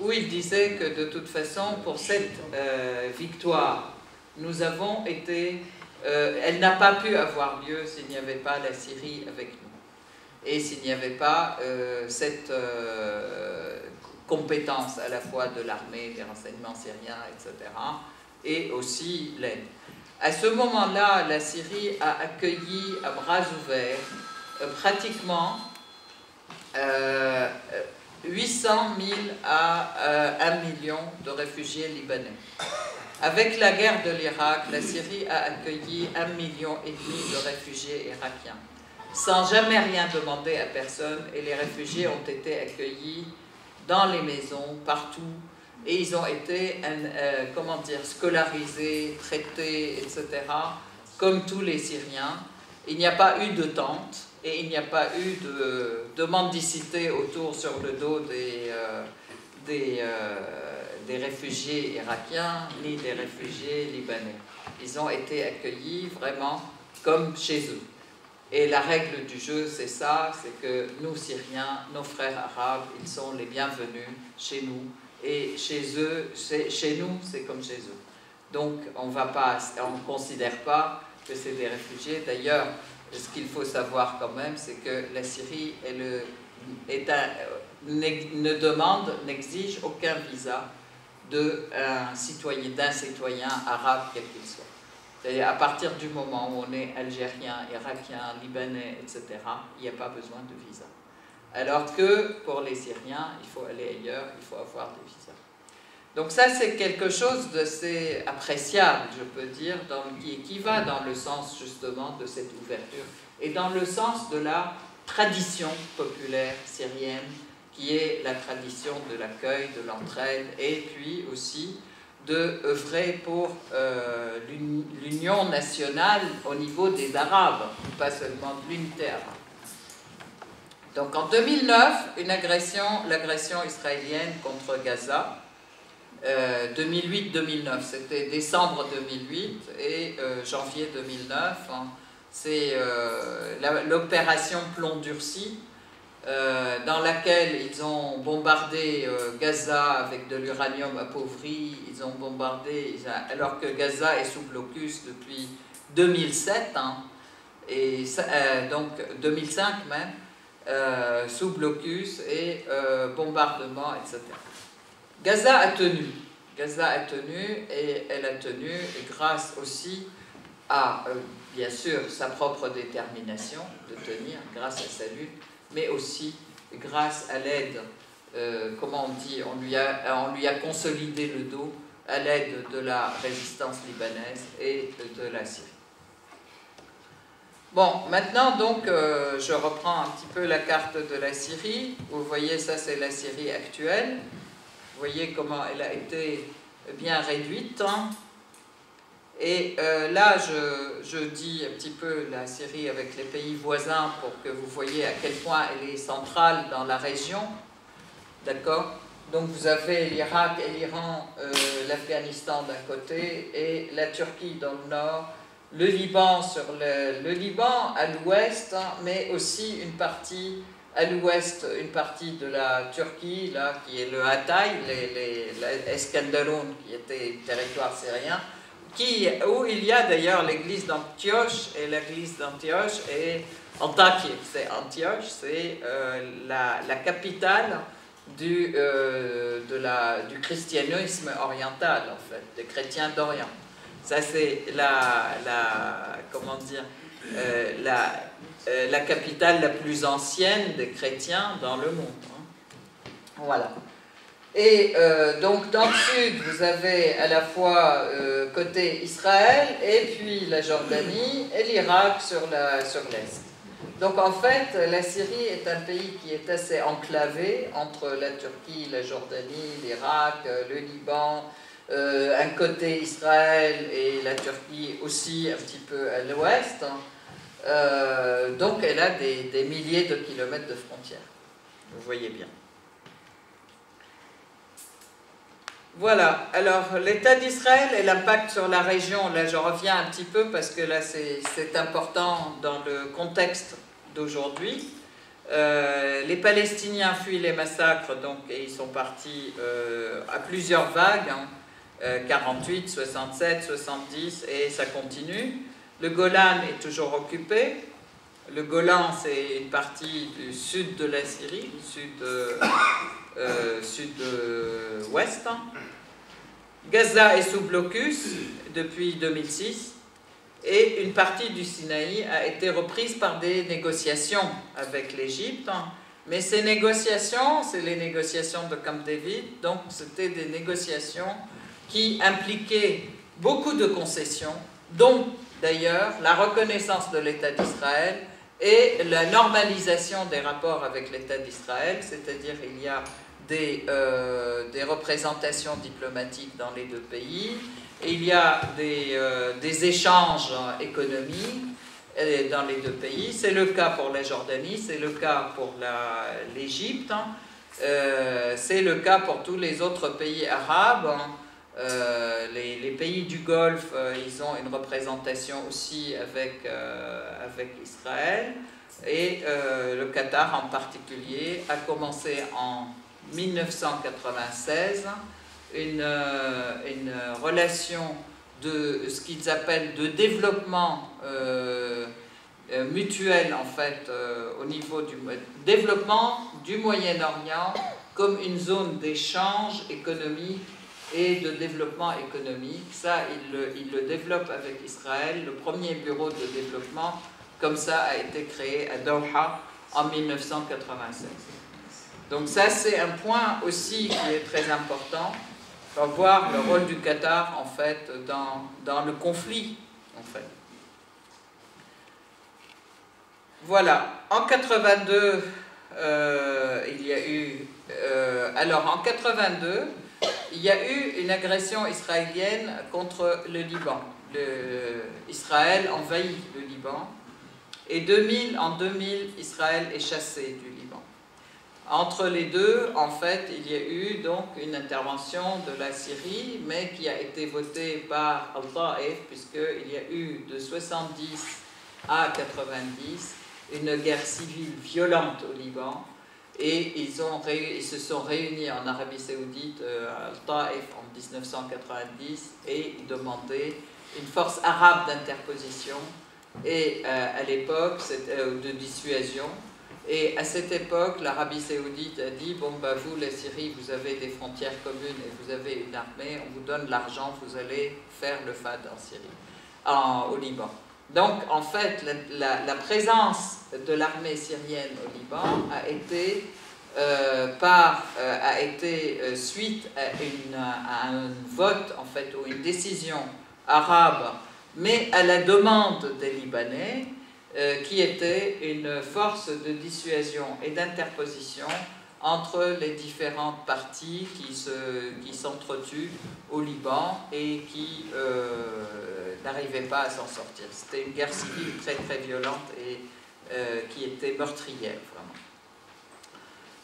où il disait que de toute façon, pour cette victoire, nous avons été... elle n'a pas pu avoir lieu s'il n'y avait pas la Syrie avec nous. Et s'il n'y avait pas cette compétence à la fois de l'armée, des renseignements syriens, etc., et aussi l'aide. À ce moment-là, la Syrie a accueilli à bras ouverts pratiquement 800 000 à 1 million de réfugiés libanais. Avec la guerre de l'Irak, la Syrie a accueilli 1,5 million de réfugiés irakiens, sans jamais rien demander à personne, et les réfugiés ont été accueillis dans les maisons, partout, et ils ont été, scolarisés, traités, etc., comme tous les Syriens. Il n'y a pas eu de tente, et il n'y a pas eu de mendicité autour sur le dos des réfugiés irakiens, ni des réfugiés libanais. Ils ont été accueillis vraiment comme chez eux. Et la règle du jeu, c'est ça, c'est que nous, Syriens, nos frères arabes, ils sont les bienvenus chez nous. Et chez eux, chez nous, c'est comme chez eux. Donc, on ne considère pas que c'est des réfugiés. D'ailleurs, ce qu'il faut savoir quand même, c'est que la Syrie n'exige aucun visa d'un citoyen arabe, quel qu'il soit. C'est-à-dire, à partir du moment où on est algérien, irakien, libanais, etc., il n'y a pas besoin de visa. Alors que pour les Syriens, il faut aller ailleurs, il faut avoir des visas. Donc ça, c'est quelque chose d'assez appréciable, je peux dire, qui va dans le sens justement de cette ouverture et dans le sens de la tradition populaire syrienne, qui est la tradition de l'accueil, de l'entraide, et puis aussi d'œuvrer pour l'union nationale au niveau des Arabes, pas seulement de l'unité arabe. Donc en 2009, l'agression israélienne contre Gaza, 2008-2009, c'était décembre 2008 et janvier 2009, hein, c'est l'opération Plomb durci, dans laquelle ils ont bombardé Gaza avec de l'uranium appauvri, ils ont bombardé, alors que Gaza est sous blocus depuis 2007, hein, et donc 2005 même, sous blocus et bombardement, etc. Gaza a tenu et elle a tenu grâce aussi à, bien sûr, sa propre détermination de tenir, grâce à sa lutte, mais aussi grâce à l'aide, comment on dit, on lui a consolidé le dos à l'aide de la résistance libanaise et de la Syrie. Bon, maintenant donc, je reprends un petit peu la carte de la Syrie. Vous voyez, ça c'est la Syrie actuelle. Vous voyez comment elle a été bien réduite, hein. Et là, je dis un petit peu la Syrie avec les pays voisins pour que vous voyez à quel point elle est centrale dans la région. D'accord? Donc vous avez l'Irak et l'Iran, l'Afghanistan d'un côté et la Turquie dans le nord, le Liban le Liban à l'ouest, hein, mais aussi une partie à l'ouest, une partie de la Turquie, là, qui est le Hatay, l'Eskenderun, qui était territoire syrien, où il y a d'ailleurs l'église d'Antioche, et l'église d'Antioche est Antakya. C'est Antioche, c'est la capitale du christianisme oriental, en fait, des chrétiens d'Orient. Ça, c'est comment dire, la capitale la plus ancienne des chrétiens dans le monde. Hein. Voilà. Et donc dans le sud, vous avez à la fois côté Israël et puis la Jordanie et l'Irak sur l'est. Donc en fait, la Syrie est un pays qui est assez enclavé entre la Turquie, la Jordanie, l'Irak, le Liban, un côté Israël et la Turquie aussi un petit peu à l'ouest. Donc elle a des milliers de kilomètres de frontières. Vous voyez bien. Voilà, alors l'État d'Israël et l'impact sur la région, là je reviens un petit peu parce que là c'est important dans le contexte d'aujourd'hui. Les Palestiniens fuient les massacres donc, et ils sont partis à plusieurs vagues, hein, 48, 67, 70 et ça continue. Le Golan est toujours occupé. Le Golan c'est une partie du sud de la Syrie, sud-ouest. Gaza est sous blocus depuis 2006 et une partie du Sinaï a été reprise par des négociations avec l'Égypte. Mais ces négociations, c'est les négociations de Camp David, donc c'était des négociations qui impliquaient beaucoup de concessions, dont d'ailleurs la reconnaissance de l'État d'Israël et la normalisation des rapports avec l'État d'Israël, c'est-à-dire il y a des représentations diplomatiques dans les deux pays, et il y a des échanges économiques dans les deux pays. C'est le cas pour la Jordanie, c'est le cas pour l'Égypte, c'est le cas pour tous les autres pays arabes. Les pays du Golfe, ils ont une représentation aussi avec Israël, et le Qatar en particulier a commencé en 1996 une relation de ce qu'ils appellent de développement mutuel en fait au niveau du développement du Moyen-Orient comme une zone d'échange économique et de développement économique. Ça, il le développe avec Israël. Le premier bureau de développement comme ça a été créé à Doha en 1996. Donc ça, c'est un point aussi qui est très important, pour voir le rôle du Qatar, en fait, dans le conflit, en fait. Voilà. En 82, il y a eu... alors, en 82, il y a eu une agression israélienne contre le Liban. Israël envahit le Liban. Et en 2000, Israël est chassé du Liban. Entre les deux, en fait, il y a eu donc une intervention de la Syrie, mais qui a été votée par Al-Ta'if, puisqu'il y a eu de 70 à 90 une guerre civile violente au Liban, et ils se sont réunis en Arabie Saoudite, Al-Ta'if, en 1990, et ils demandaient une force arabe d'interposition, et à l'époque, de dissuasion. Et à cette époque, l'Arabie Saoudite a dit, bon, bah, vous, la Syrie, vous avez des frontières communes et vous avez une armée, on vous donne l'argent, vous allez faire le FAD en Syrie, au Liban. Donc, en fait, la présence de l'armée syrienne au Liban a été, suite à un vote, en fait, ou une décision arabe, mais à la demande des Libanais, qui était une force de dissuasion et d'interposition entre les différentes parties qui s'entretuent au Liban et qui n'arrivaient pas à s'en sortir. C'était une guerre civile très très violente et qui était meurtrière, vraiment.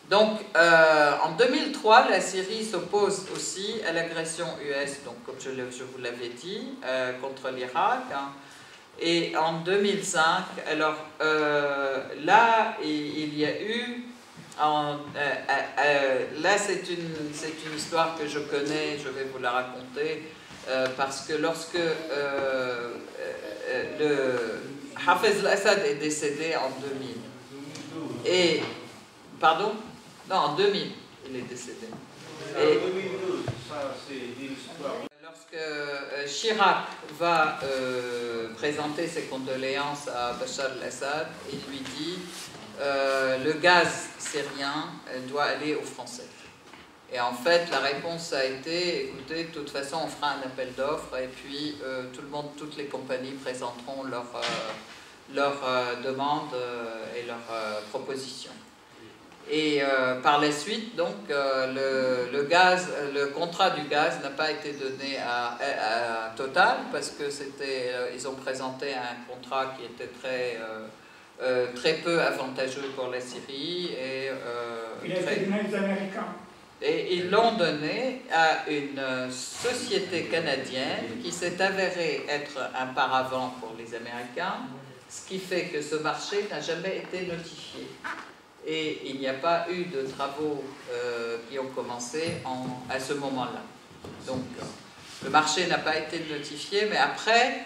Donc, en 2003, la Syrie s'oppose aussi à l'agression US, donc comme je vous l'avais dit, contre l'Irak, hein. Et en 2005, alors là, il y a eu, là c'est une histoire que je connais, je vais vous la raconter, parce que lorsque Hafez al-Assad est décédé en 2000, et, pardon? Non, en 2000, il est décédé. Et, 2012, ça c'est une histoire. Lorsque Chirac va présenter ses condoléances à Bachar al-Assad, il lui dit le gaz syrien doit aller aux Français. Et en fait, la réponse a été, écoutez, de toute façon, on fera un appel d'offres et puis toutes les compagnies présenteront leurs demandes et leurs propositions. Et par la suite, donc, le contrat du gaz n'a pas été donné à Total parce que ils ont présenté un contrat qui était très peu avantageux pour la Syrie. Il a été donné aux Américains. Et ils l'ont donné à une société canadienne qui s'est avérée être un paravent pour les Américains, ce qui fait que ce marché n'a jamais été notifié. Et il n'y a pas eu de travaux qui ont commencé à ce moment-là. Donc, le marché n'a pas été notifié, mais après,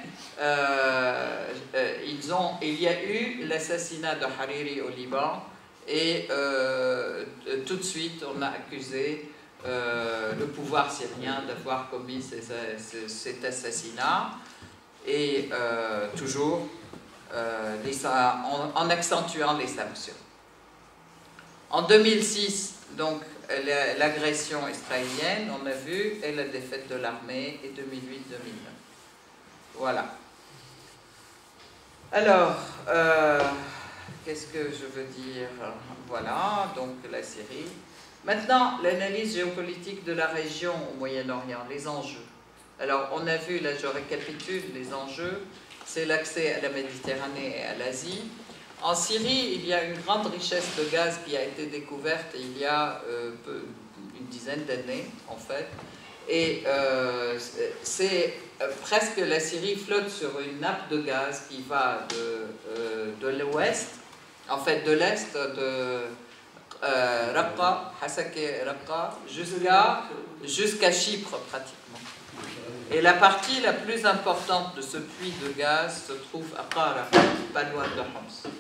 il y a eu l'assassinat de Hariri au Liban, et tout de suite, on a accusé le pouvoir syrien d'avoir commis cet assassinat, et toujours en accentuant les sanctions. En 2006, donc, l'agression israélienne, on a vu, et la défaite de l'armée, et 2008-2009. Voilà. Alors, qu'est-ce que je veux dire? Voilà, donc la Syrie. Maintenant, l'analyse géopolitique de la région au Moyen-Orient, les enjeux. Alors, on a vu, là je récapitule les enjeux, c'est l'accès à la Méditerranée et à l'Asie. En Syrie, il y a une grande richesse de gaz qui a été découverte il y a une dizaine d'années, en fait. Et c'est presque la Syrie flotte sur une nappe de gaz qui va de l'ouest, en fait de l'est, de Raqqa, Hasakeh Raqqa, jusqu'à Chypre pratiquement. Et la partie la plus importante de ce puits de gaz se trouve à Qara, pas loin de Homs.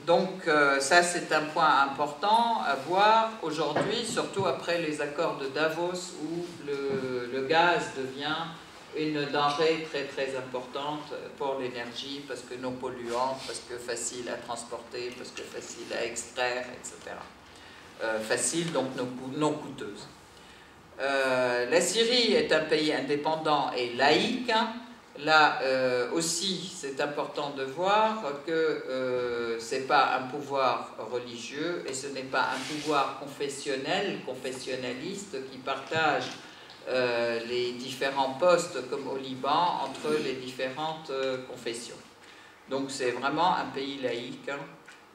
Donc ça c'est un point important à voir aujourd'hui, surtout après les accords de Davos où le gaz devient une denrée très très importante pour l'énergie parce que non polluante, parce que facile à transporter, parce que facile à extraire, etc. Facile donc non coûteuse. La Syrie est un pays indépendant et laïque, Là aussi, c'est important de voir que ce n'est pas un pouvoir religieux et ce n'est pas un pouvoir confessionnaliste qui partage les différents postes comme au Liban entre les différentes confessions. Donc c'est vraiment un pays laïque, hein,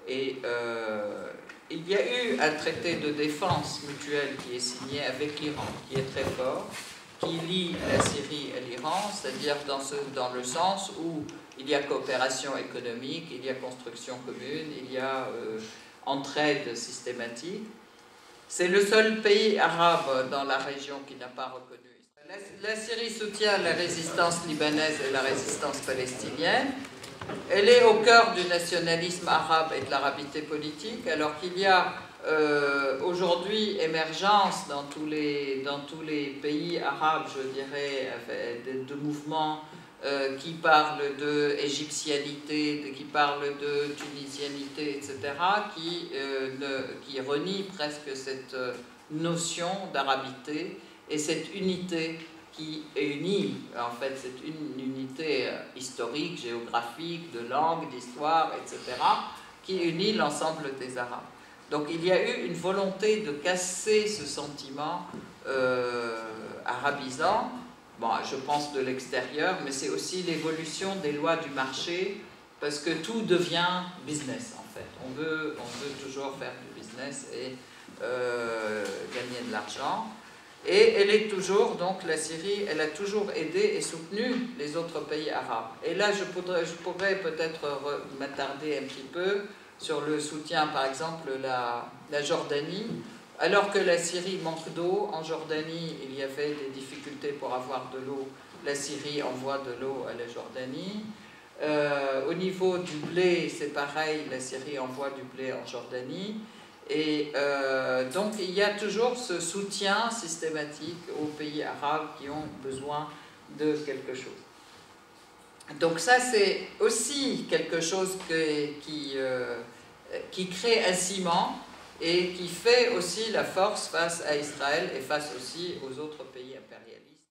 et il y a eu un traité de défense mutuelle qui est signé avec l'Iran, qui est très fort, qui lie la Syrie et l'Iran, c'est-à-dire dans le sens où il y a coopération économique, il y a construction commune, il y a entraide systématique. C'est le seul pays arabe dans la région qui n'a pas reconnu. La Syrie soutient la résistance libanaise et la résistance palestinienne. Elle est au cœur du nationalisme arabe et de l'arabité politique, alors qu'il y a aujourd'hui émergence dans tous les pays arabes, je dirais, de mouvements qui parlent d'égyptianité, qui parlent de tunisianité, etc., qui renient presque cette notion d'arabité et cette unité qui unit, en fait, c'est une unité historique, géographique, de langue, d'histoire, etc., qui unit l'ensemble des Arabes. Donc il y a eu une volonté de casser ce sentiment arabisant, bon, je pense de l'extérieur, mais c'est aussi l'évolution des lois du marché, parce que tout devient business, en fait. On veut toujours faire du business et gagner de l'argent. Et elle est toujours, donc la Syrie, elle a toujours aidé et soutenu les autres pays arabes. Et là, je pourrais peut-être m'attarder un petit peu sur le soutien, par exemple, la Jordanie. Alors que la Syrie manque d'eau, en Jordanie, il y avait des difficultés pour avoir de l'eau. La Syrie envoie de l'eau à la Jordanie. Au niveau du blé, c'est pareil, la Syrie envoie du blé en Jordanie. Et donc il y a toujours ce soutien systématique aux pays arabes qui ont besoin de quelque chose. Donc ça c'est aussi quelque chose qui crée un ciment et qui fait aussi la force face à Israël et face aussi aux autres pays impériaux.